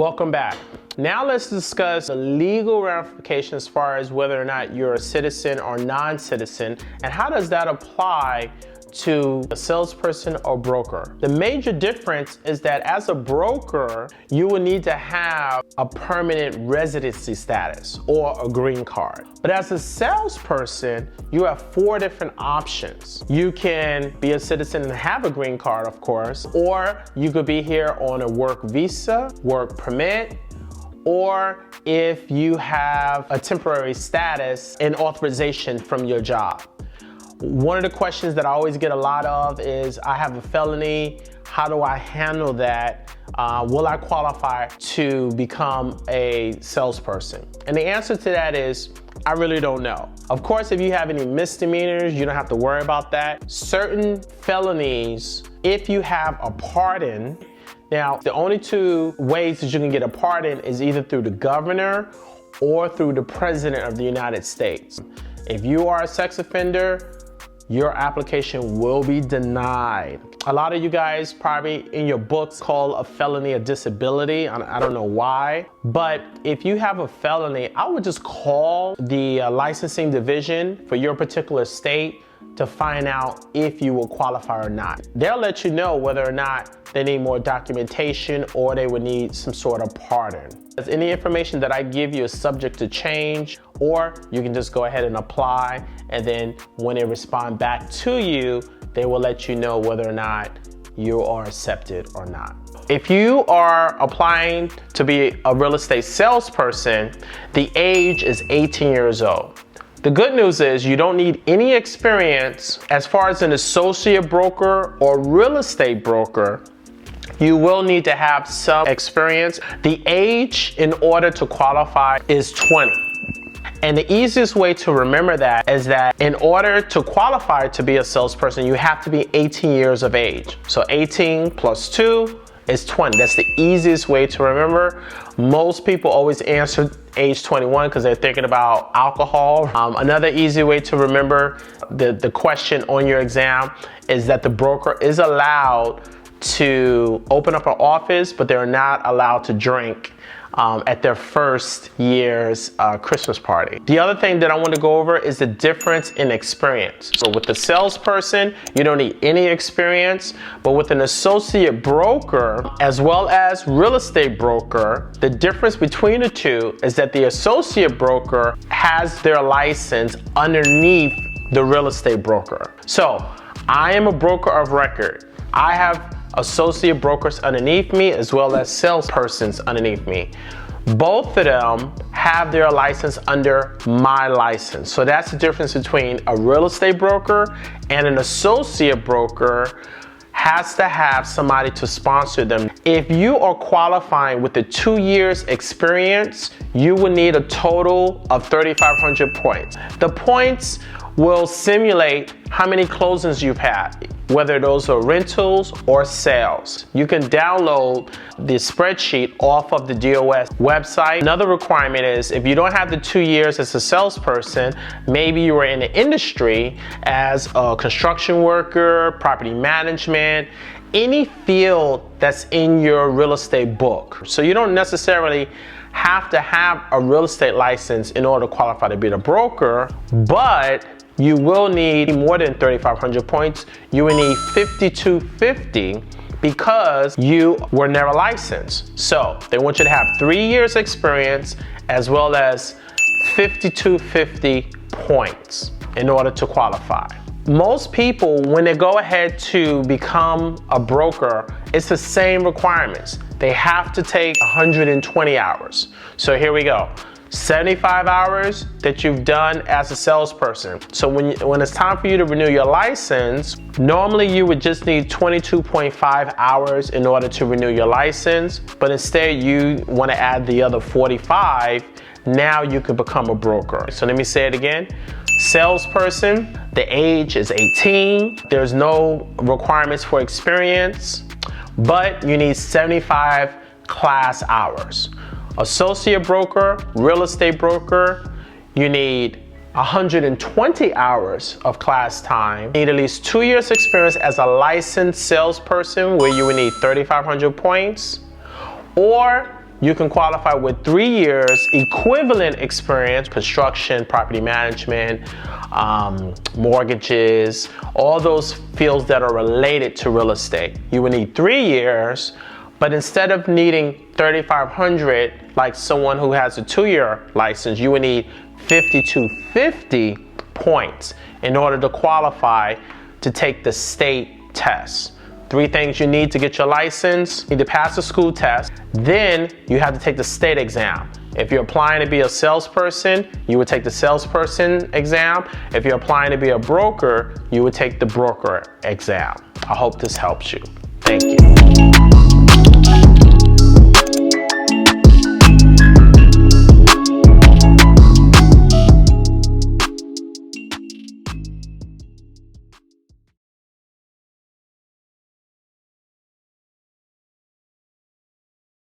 Welcome back. Now let's discuss the legal ramifications as far as whether or not you're a citizen or non-citizen, and how does that apply to a salesperson or broker. The major difference is that as a broker, you will need to have a permanent residency status or a green card. But as a salesperson, you have 4 different options. You can be a citizen and have a green card, of course, or you could be here on a work visa, work permit, or if you have a temporary status and authorization from your job. One of the questions that I always get a lot of is, I have a felony, how do I handle that? Will I qualify to become a salesperson? And the answer to that is, I really don't know. Of course, if you have any misdemeanors, you don't have to worry about that. Certain felonies, if you have a pardon, now the only 2 ways that you can get a pardon is either through the governor or through the president of the United States. If you are a sex offender, your application will be denied. A lot of you guys probably in your books call a felony a disability. I don't know why, but if you have a felony, I would just call the licensing division for your particular state to find out if you will qualify or not. They'll let you know whether or not they need more documentation or they would need some sort of pardon. Any information that I give you is subject to change, or you can just go ahead and apply, and then when they respond back to you, they will let you know whether or not you are accepted or not. If you are applying to be a real estate salesperson, the age is 18 years old. The good news is you don't need any experience as far as an associate broker or real estate broker. You will need to have some experience. The age in order to qualify is 20. And the easiest way to remember that is that in order to qualify to be a salesperson, you have to be 18 years of age. So 18 plus 2 is 20. That's the easiest way to remember. Most people always answer age 21 because they're thinking about alcohol. Another easy way to remember the question on your exam is that the broker is allowed to open up an office, but they're not allowed to drink at their first year's Christmas party. The other thing that I want to go over is the difference in experience. So with the salesperson, you don't need any experience, but with an associate broker, as well as real estate broker, the difference between the 2 is that the associate broker has their license underneath the real estate broker. So I am a broker of record. I have associate brokers underneath me as well as salespersons underneath me. Both of them have their license under my license. So that's the difference between a real estate broker and an associate broker. Has to have somebody to sponsor them. If you are qualifying with the 2 years experience, you will need a total of 3,500 points. The points will simulate how many closings you've had, whether those are rentals or sales. You can download the spreadsheet off of the DOS website. Another requirement is if you don't have the 2 years as a salesperson, maybe you were in the industry as a construction worker, property management, any field that's in your real estate book. So you don't necessarily have to have a real estate license in order to qualify to be a broker, but you will need more than 3,500 points. You will need 5,250 because you were never licensed. So they want you to have 3 years experience as well as 5,250 points in order to qualify. Most people, when they go ahead to become a broker, it's the same requirements. They have to take 120 hours. So here we go. 75 hours that you've done as a salesperson. So when it's time for you to renew your license, normally you would just need 22.5 hours in order to renew your license, but instead you want to add the other 45. Now you can become a broker. So let me say it again. Salesperson, the age is 18. There's no requirements for experience, but you need 75 class hours. Associate broker, real estate broker, you need 120 hours of class time. You need at least 2 years experience as a licensed salesperson where you would need 3,500 points, or you can qualify with 3 years equivalent experience, construction, property management, mortgages, all those fields that are related to real estate. You would need 3 years, but instead of needing 3,500 like someone who has a 2-year license, you would need 5,250 points in order to qualify to take the state test. 3 things you need to get your license. You need to pass the school test. Then you have to take the state exam. If you're applying to be a salesperson, you would take the salesperson exam. If you're applying to be a broker, you would take the broker exam. I hope this helps you. Thank you.